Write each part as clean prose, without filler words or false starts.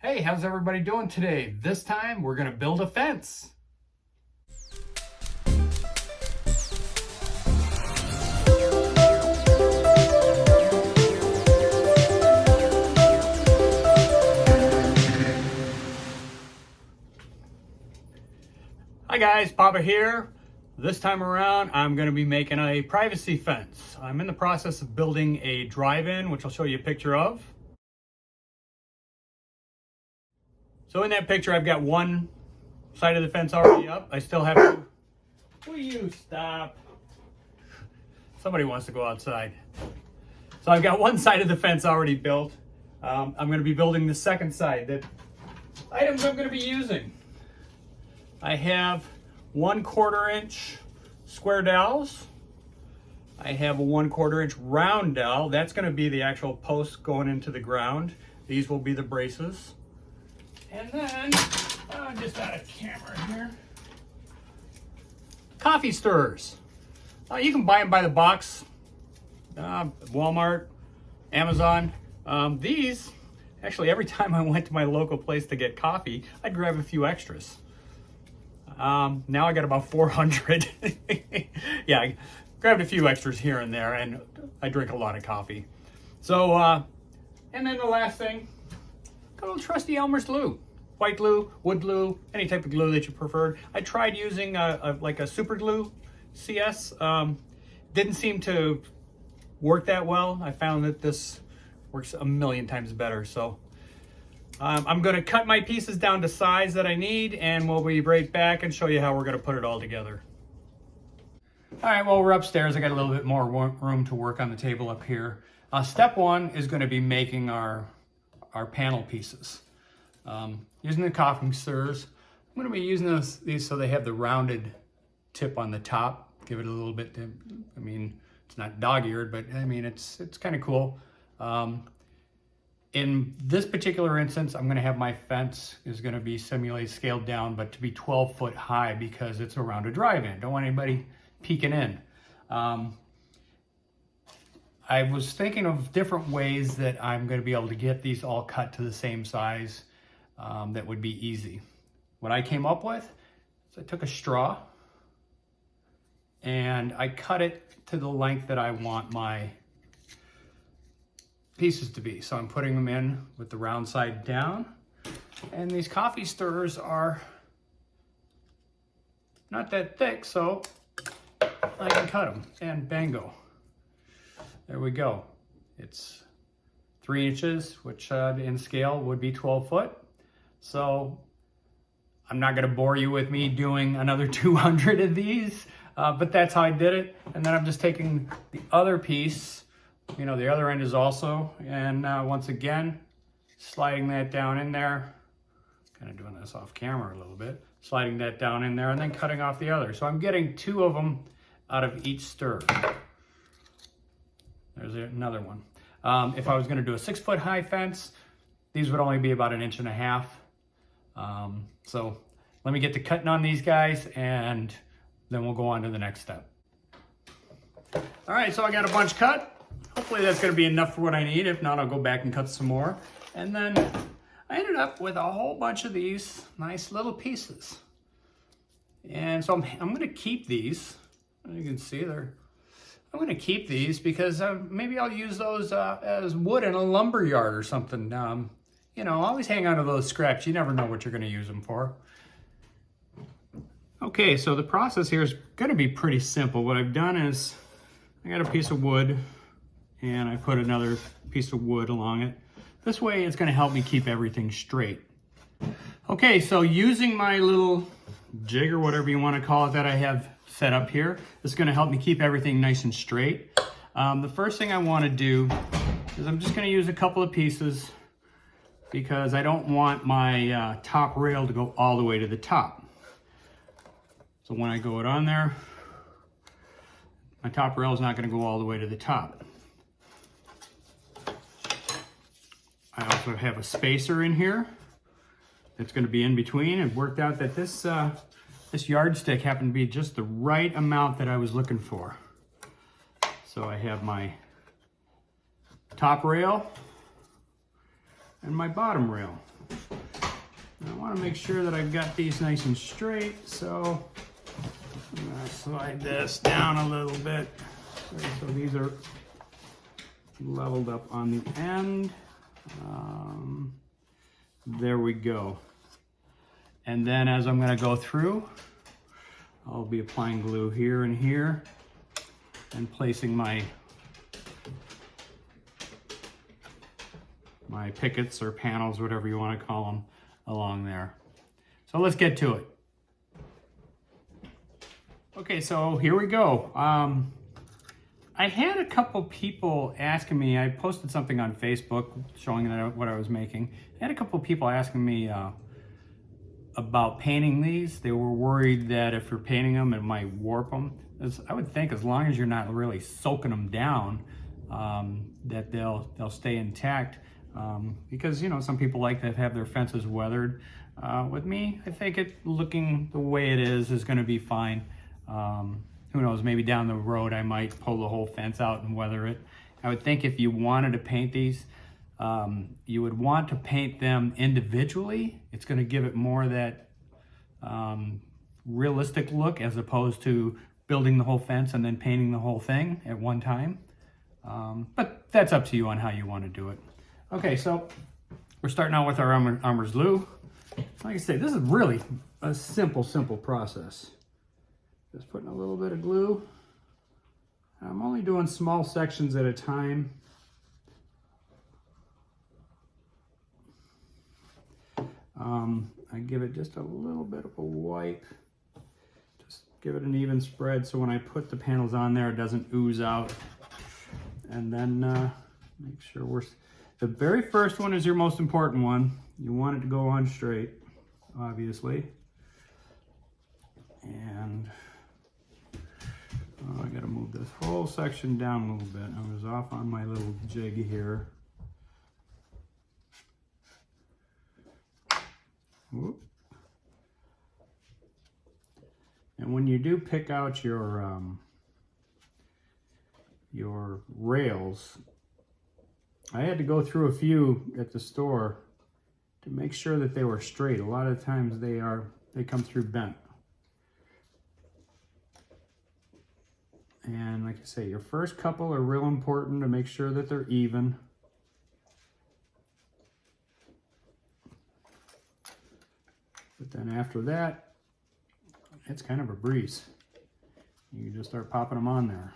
Hey, how's everybody doing today? This time we're gonna build a fence. Hi guys, Papa here. This time around, I'm gonna be making a privacy fence. I'm in the process of building a drive-in, which I'll show you a picture of. So in that picture, I've got one side of the fence already up. I still have to... Will you stop? Somebody wants to go outside. So I've got one side of the fence already built. I'm going to be building the second side. The items I'm going to be using. I have 1/4 inch square dowels. I have a 1/4 inch round dowel. That's going to be the actual post going into the ground. These will be the braces. And then, just out of camera here, coffee stirrers. You can buy them by the box, Walmart, Amazon. These, actually every time I went to my local place to get coffee, I'd grab a few extras. Now I got about 400. Yeah, I grabbed a few extras here and there, and I drink a lot of coffee. So, and then the last thing, got a little trusty Elmer's glue. White glue, wood glue, any type of glue that you preferred. I tried using like a super glue CS. Didn't seem to work that well. I found that this works a million times better. So I'm gonna cut my pieces down to size that I need, and we'll be right back and show you how we're gonna put it all together. All right, well, we're upstairs. I got a little bit more room to work on the table up here. Step one is gonna be making our panel pieces. Using the coffee stirrers, I'm going to be using these so they have the rounded tip on the top. Give it a little bit, I mean, it's not dog-eared, but I mean, it's kind of cool. In this particular instance, I'm going to have my fence is going to be simulated scaled down, but to be 12 foot high because it's around a drive-in. Don't want anybody peeking in. I was thinking of different ways that I'm going to be able to get these all cut to the same size. That would be easy. What I came up with is I took a straw and I cut it to the length that I want my pieces to be. So I'm putting them in with the round side down, and these coffee stirrers are not that thick, so I can cut them, and bango. There we go. It's 3 inches, which in scale would be 12 foot. So I'm not gonna bore you with me doing another 200 of these, but that's how I did it. And then I'm just taking the other piece, you know, the other end is also, and once again, sliding that down in there, kind of doing this off camera a little bit, sliding that down in there and then cutting off the other. So I'm getting 2 of them out of each stir. There's another one. If I was gonna do a 6 foot high fence, these would only be about 1.5 inches. So let me get to cutting on these guys, and then we'll go on to the next step. All right, so I got a bunch cut. Hopefully that's gonna be enough for what I need. If not, I'll go back and cut some more. And then I ended up with a whole bunch of these nice little pieces. And so I'm gonna keep these. You can see I'm gonna keep these because maybe I'll use those as wood in a lumber yard or something. You know, always hang on to those scraps. You never know what you're going to use them for. Okay, so the process here is going to be pretty simple. What I've done is I got a piece of wood and I put another piece of wood along it. This way it's going to help me keep everything straight. Okay, so using my little jig or whatever you want to call it that I have set up here, it's going to help me keep everything nice and straight. The first thing I want to do is I'm just going to use a couple of pieces because I don't want my top rail to go all the way to the top. So when I go it on there, my top rail is not going to go all the way to the top. I also have a spacer in here that's going to be in between. It worked out that this yardstick happened to be just the right amount that I was looking for. So I have my top rail and my bottom rail. I want to make sure that I've got these nice and straight, so I'm going to slide this down a little bit. So these are leveled up on the end. There we go. And then as I'm going to go through, I'll be applying glue here and here and placing my pickets or panels, whatever you want to call them, along there. So let's get to it. Okay, so here we go. I had a couple people asking me, I posted something on Facebook showing what I was making. I had a couple people asking me about painting these. They were worried that if you're painting them, it might warp them. I would think as long as you're not really soaking them down, that they'll stay intact. Because, you know, some people like to have their fences weathered. With me, I think it looking the way it is going to be fine. Who knows, maybe down the road I might pull the whole fence out and weather it. I would think if you wanted to paint these, you would want to paint them individually. It's going to give it more of that realistic look as opposed to building the whole fence and then painting the whole thing at one time. But that's up to you on how you want to do it. Okay, so we're starting out with our Armor's glue. Like I say, this is really a simple process. Just putting a little bit of glue. I'm only doing small sections at a time. I give it just a little bit of a wipe. Just give it an even spread so when I put the panels on there, it doesn't ooze out. And then make sure the very first one is your most important one. You want it to go on straight, obviously. And I gotta move this whole section down a little bit. I was off on my little jig here. Whoop. And when you do pick out your rails, I had to go through a few at the store to make sure that they were straight. A lot of times they come through bent. And like I say, your first couple are real important to make sure that they're even. But then after that, it's kind of a breeze. You can just start popping them on there.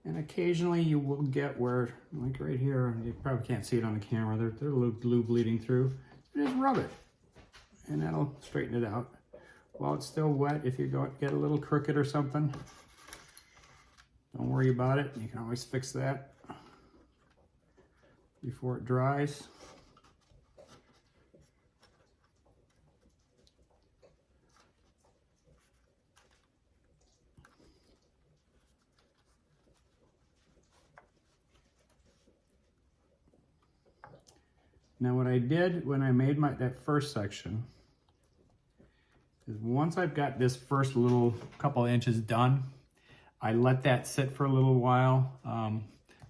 And occasionally you will get where, like right here, you probably can't see it on the camera, there's a little glue bleeding through. Just rub it, and that'll straighten it out. While it's still wet, if you get a little crooked or something, don't worry about it. You can always fix that before it dries. Now what I did when I made that first section is once I've got this first little couple inches done, I let that sit for a little while. I'm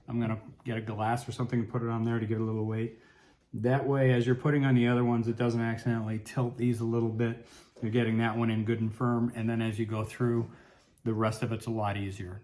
gonna get a glass or something and put it on there to give it a little weight. That way, as you're putting on the other ones, it doesn't accidentally tilt these a little bit. You're getting that one in good and firm, and then as you go through, the rest of it's a lot easier.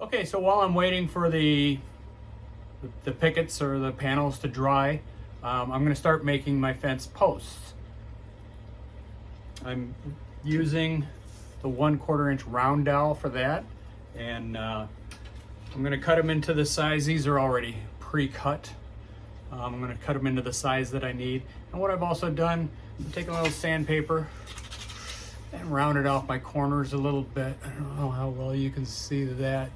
Okay, so while I'm waiting for the pickets or the panels to dry, I'm going to start making my fence posts. I'm using the 1/4 inch round dowel for that, and I'm going to cut them into the size. These are already pre-cut. I'm going to cut them into the size that I need. And what I've also done, I'm taking a little sandpaper and rounded off my corners a little bit. I don't know how well you can see that.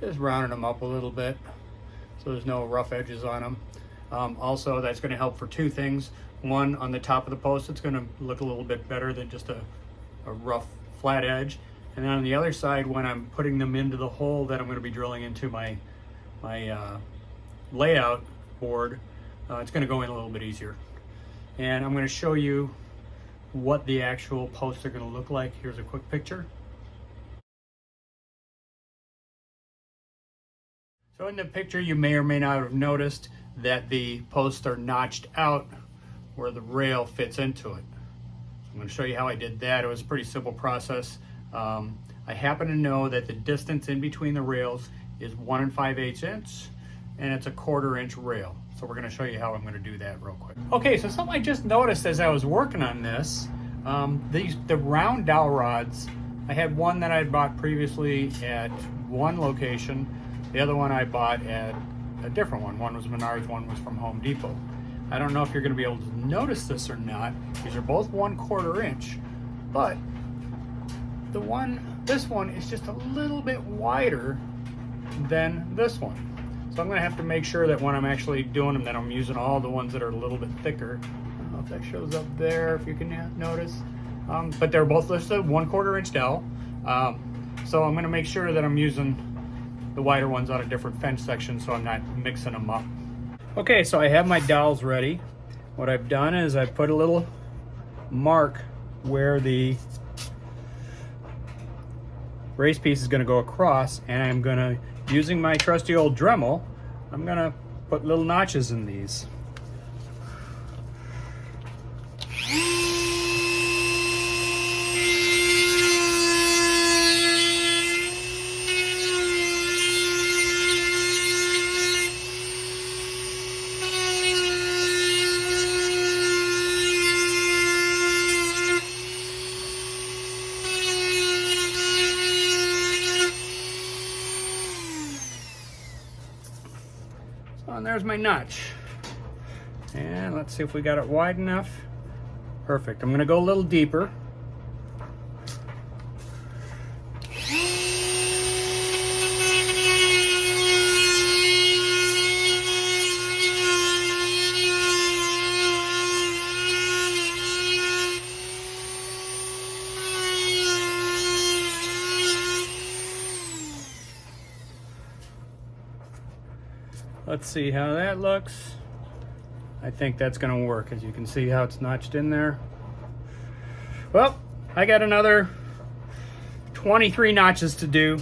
Just rounding them up a little bit so there's no rough edges on them. Also, that's going to help for two things. One, on the top of the post, it's going to look a little bit better than just a rough flat edge. And then on the other side, when I'm putting them into the hole that I'm going to be drilling into my layout board, it's going to go in a little bit easier. And I'm going to show you what the actual posts are going to look like. Here's a quick picture. So in the picture, you may or may not have noticed that the posts are notched out where the rail fits into it. I'm going to show you how I did that. It was a pretty simple process. I happen to know that the distance in between the rails is 1 5/8 inch, and it's a 1/4 inch rail. So we're going to show you how I'm going to do that real quick. Okay, so something I just noticed as I was working on this, the round dowel rods, I had one that I had bought previously at one location. The other one I bought at a different one. One was Menards, one was from Home Depot. I don't know if you're going to be able to notice this or not. These are both 1/4 inch, but this one is just a little bit wider than this one. So I'm going to have to make sure that when I'm actually doing them that I'm using all the ones that are a little bit thicker. I don't know if that shows up there, if you can notice. But they're both listed 1/4 inch dowel. So I'm going to make sure that I'm using the wider ones on a different fence section so I'm not mixing them up. Okay, so I have my dowels ready. What I've done is I've put a little mark where the race piece is going to go across, and I'm going to, using my trusty old Dremel, I'm going to put little notches in these. And there's my notch. And let's see if we got it wide enough. Perfect. I'm going to go a little deeper. Let's see how that looks. I think that's going to work. As you can see how it's notched in there. Well, I got another 23 notches to do,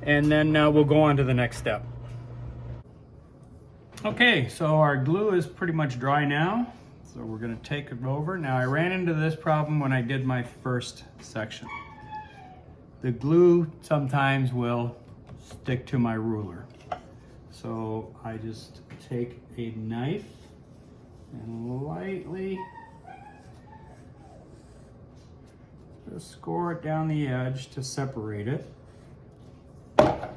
and then we'll go on to the next step. Okay, so our glue is pretty much dry now, so we're going to take it over. Now, I ran into this problem when I did my first section. The glue sometimes will stick to my ruler. So I just take a knife and lightly just score it down the edge to separate it. And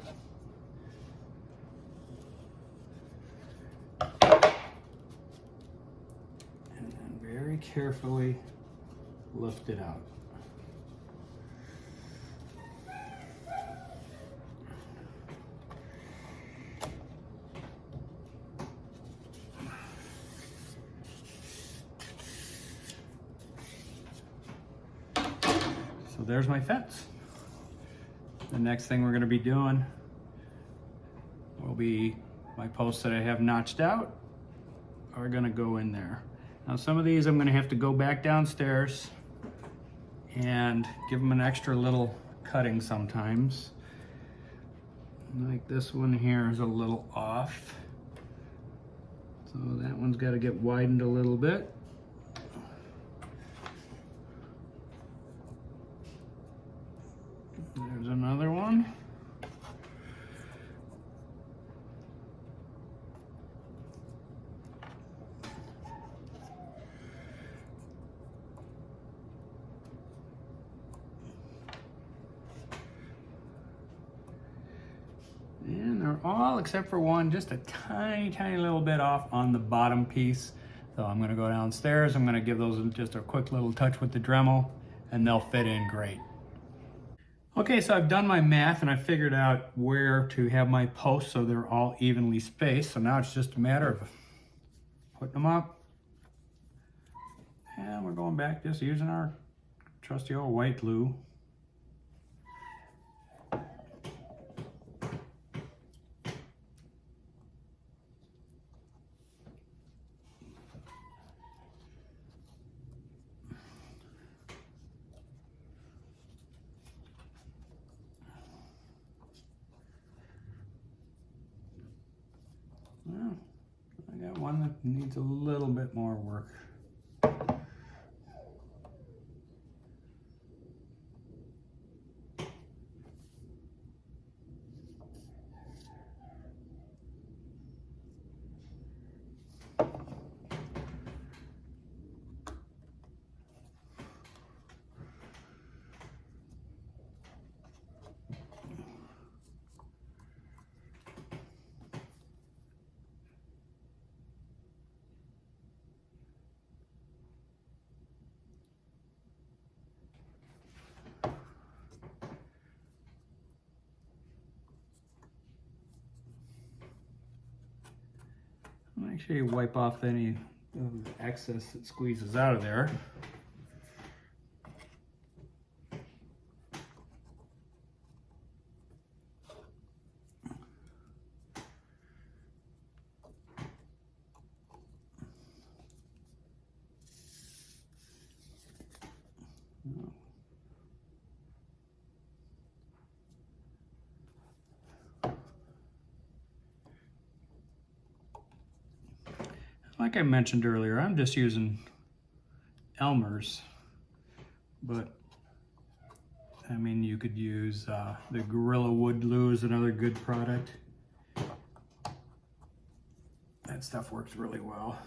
then very carefully lift it out. So there's my fence. The next thing we're going to be doing will be my posts that I have notched out are going to go in there. Now some of these I'm going to have to go back downstairs and give them an extra little cutting sometimes. Like this one here is a little off. So that one's got to get widened a little bit. There's another one. And they're all, except for one, just a tiny, tiny little bit off on the bottom piece. So I'm going to go downstairs. I'm going to give those just a quick little touch with the Dremel, and they'll fit in great. Okay, so I've done my math and I figured out where to have my posts so they're all evenly spaced. So now it's just a matter of putting them up. And we're going back just using our trusty old white glue. Well, I got one that needs a little bit more work. Make sure you wipe off any of the excess that squeezes out of there. Like I mentioned earlier, I'm just using Elmer's, but I mean, you could use the Gorilla Wood Glue is another good product. That stuff works really well.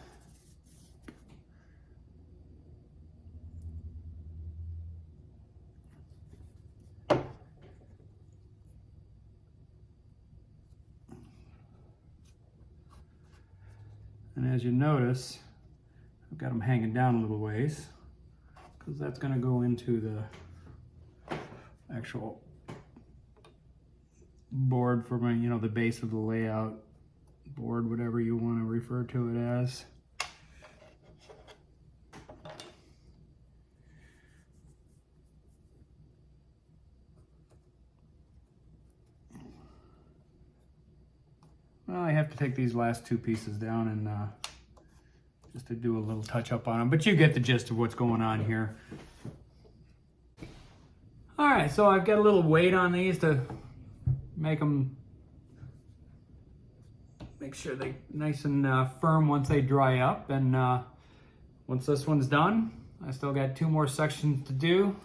And as you notice, I've got them hanging down a little ways because that's going to go into the actual board for my, the base of the layout board, whatever you want to refer to it as. Well, I have to take these last two pieces down and just to do a little touch up on them, but you get the gist of what's going on here. All right, so I've got a little weight on these to make sure they're nice and firm once they dry up. And once this one's done, I still got two more sections to do.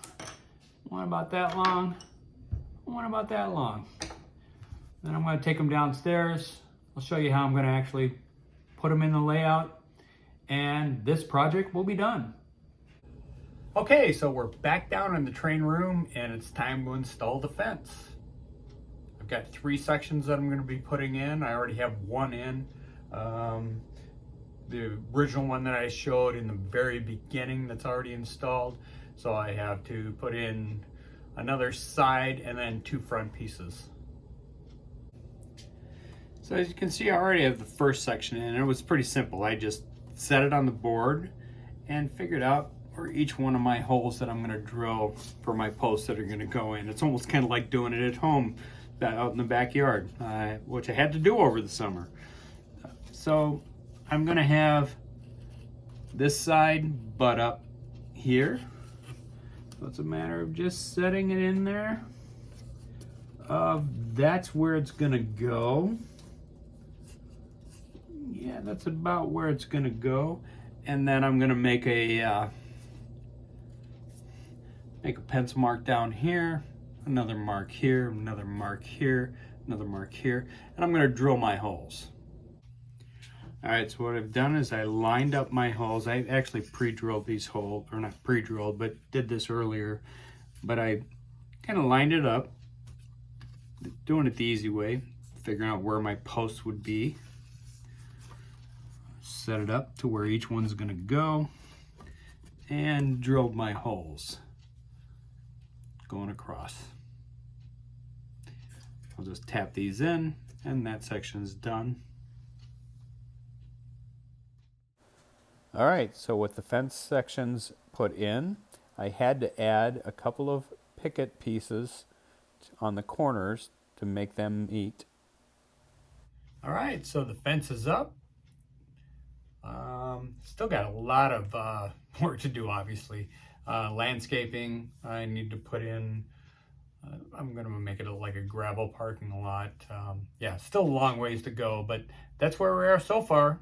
One about that long, one about that long. Then I'm going to take them downstairs. I'll show you how I'm going to actually put them in the layout, and this project will be done. Okay, so we're back down in the train room and it's time to install the fence. I've got three sections that I'm going to be putting in. I already have one in. The original one that I showed in the very beginning that's already installed. So I have to put in another side and then two front pieces. So as you can see, I already have the first section in, and it was pretty simple. I just set it on the board and figured out where each one of my holes that I'm going to drill for my posts that are going to go in. It's almost kind of like doing it at home out in the backyard, which I had to do over the summer. So I'm going to have this side butt up here. So it's a matter of just setting it in there. That's where it's going to go. Yeah, that's about where it's going to go. And then I'm going to make a pencil mark down here, another mark here, another mark here, another mark here, and I'm going to drill my holes. All right, so what I've done is I lined up my holes. I actually pre-drilled these holes, or not pre-drilled, but did this earlier. But I kind of lined it up, doing it the easy way, figuring out where my posts would be. Set it up to where each one's going to go, and drilled my holes. going across. I'll just tap these in and that section is done. All right, so with the fence sections put in, I had to add a couple of picket pieces on the corners to make them meet. All right, so the fence is up. Still got a lot of work to do, obviously. Landscaping, I need to put in. I'm going to make it like a gravel parking lot. Yeah, still a long ways to go, but that's where we are so far.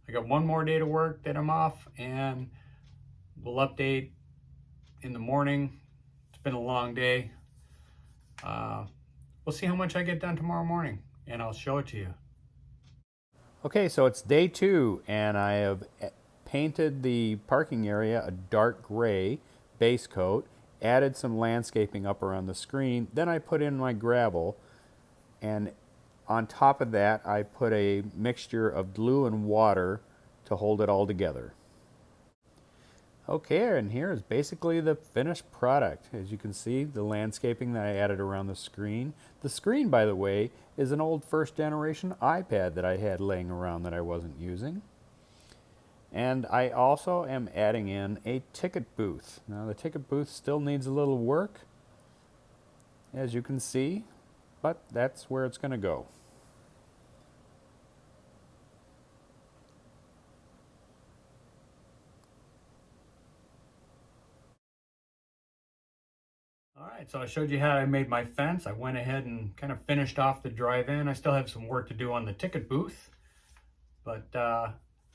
I got one more day to work, then I'm off, and we'll update in the morning. It's been a long day. We'll see how much I get done tomorrow morning, and I'll show it to you. Okay, so it's day 2, and I have painted the parking area a dark gray base coat, added some landscaping up around the screen, then I put in my gravel, and on top of that I put a mixture of glue and water to hold it all together. Okay, and here is basically the finished product. As you can see, the landscaping that I added around the screen. The screen, by the way, is an old first generation iPad that I had laying around that I wasn't using. And I also am adding in a ticket booth. Now the ticket booth still needs a little work, as you can see, but that's where it's going to go. All right, so I showed you how I made my fence. I went ahead and kind of finished off the drive-in. I still have some work to do on the ticket booth, but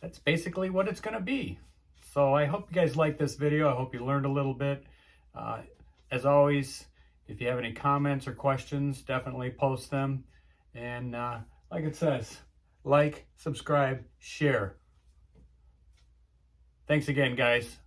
that's basically what it's going to be. So I hope you guys liked this video. I hope you learned a little bit. As always, if you have any comments or questions, definitely post them. And like it says, like, subscribe, share. Thanks again, guys.